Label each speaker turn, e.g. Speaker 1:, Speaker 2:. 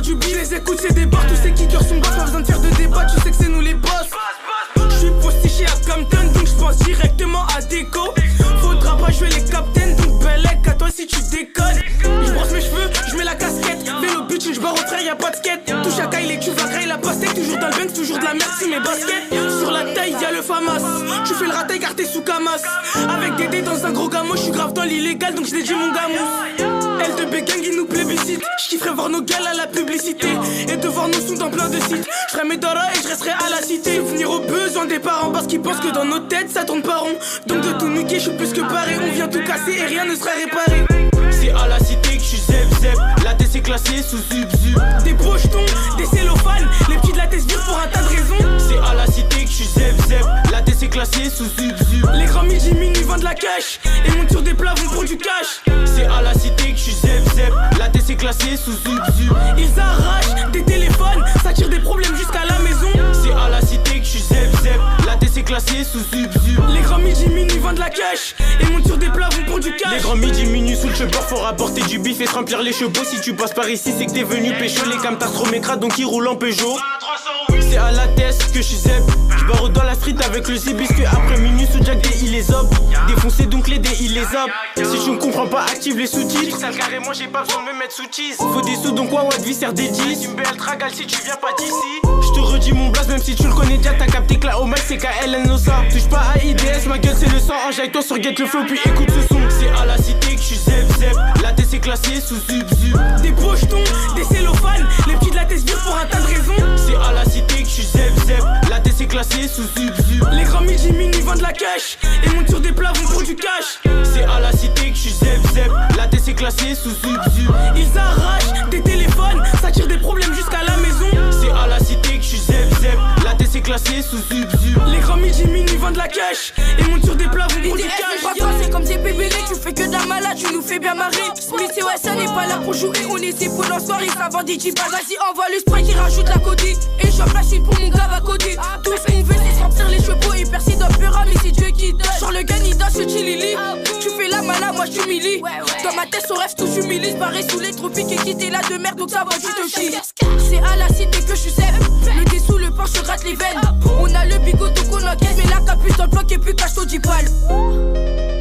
Speaker 1: du beat. Je les écoute, c'est des bars, tous ces kickers sont bas. Pas besoin de faire de débat, tu sais que c'est nous les boss. J'suis postiché à Compton, donc j'pense directement à Déco. Faudra pas jouer les captains, donc Belek à toi si tu déconnes. J'brosse mes cheveux, j'mets la casquette. Vélo bitch, j'barre au frère, y'a pas de skate. Touche à Kyle et tu vas grailler la pastèque. Toujours dans le Benz, toujours de la merde, c'est mes baskets. Sur la taille, y'a le famas. Tu fais le raté car t'es sous Camas. Avec des dés dans un gros gamo, j'suis grave dans l'illégal, donc j'dédie mon gamou. L2B gang, ils nous plébiscitent. J'kifferais voir nos gals à la publicité et de voir nos sons dans plein de sites. J'ferais mes dollars et j'resterai à la cité. Venir aux besoins des parents parce qu'ils pensent que dans nos têtes ça tourne pas rond. Donc de tout niquer, j'suis plus que paré. On vient tout casser et rien ne sera réparé.
Speaker 2: C'est à la cité que j'suis zep. La tête est classée sous zub.
Speaker 1: Des pochetons, des cellophanes. Les petits de la tête virent pour un tas de raisons.
Speaker 2: C'est à la cité que j'suis zep. La tête est classée sous zub.
Speaker 1: Les grands midi minuit vendent la cash et montent sur des plafonds pour du cash.
Speaker 2: C'est à la cité que j'suis zep. La tête est classée sous zub.
Speaker 1: Ils arrachent des téléphones, ça tire des problèmes jusqu'à la maison.
Speaker 2: C'est à la cité que j'suis zep. La tête est classée sous zub.
Speaker 1: Les grands midi minuit vendent la cash et montent sur des plafonds pour du cash.
Speaker 2: Les grands midi minuit sous le cheveux, faut rapporter du bif et se remplir les chevaux. Si tu passes par ici, c'est que t'es venu pécho. Les camtars trop m'écratent donc ils roulent en Peugeot. C'est à la tête que j'suis zep. J'barre dans la street avec le zibisque. Après minuit sous Jack D il les op. Défoncé donc les dés il les zappe. Si tu ne comprends pas, active les sous-titres. Ça carrément j'ai pas besoin de me mettre sous cheese. Faut des sous donc Wawa vie sert des 10. Tu me belle tragal si tu viens pas d'ici. J'te redis mon blast même si tu le connais déjà. T'as capté que là au max c'est KLNOSA. Touche pas à IDS, ma gueule c'est le sang. Enjaille toi sur Get le flow puis écoute ce son. C'est à la cité que j'suis zep. La tête est classée sous zub.
Speaker 1: Des pochetons, des cellophanes. Les petits de la tête virent pour un tas de raisons.
Speaker 2: C'est à la cité que j'suis zep. La tête est classée sous zub.
Speaker 1: Les grands midi minuit vendent la cash et montent sur des plafonds pour du cash.
Speaker 2: C'est à la cité que j'suis zep. La tête est classée sous zub.
Speaker 1: Ils arrachent des téléphones, ça tire des problèmes jusqu'à la maison.
Speaker 2: C'est à la cité que j'suis zep. La tête est classée sous zub.
Speaker 1: Les grands midi minuit vendent la cash et montent sur des plafonds pour du cash.
Speaker 3: Pas toi, c'est comme des bébés, tu fais que de la malade, tu nous fais bien marrer. Smith et Wesson n'est pas là pour jouer, on est ici pour la soirée, ça vend des jeeps. Vas-y, envoie le spray qui rajoute la codie. Et j'en place une pour mon gars à côté. Tout ce qu'on veut, c'est sortir les chevaux et percer dans Pura, mais c'est Dieu qui donne. Genre le gars, il danse ce chili. Tu fais la mala, moi je t'humilie. Dans ma tête, son rêve, tout j'humilie. Barré sous les tropiques et quitter la de merde, donc ça va, tu te chies. C'est à la cité que je suis zep. Le dessous, le porche, gratte les veines. On a le bigot, donc on encaisse. Mais la capuche dans le bloc et plus cache au 10 balles.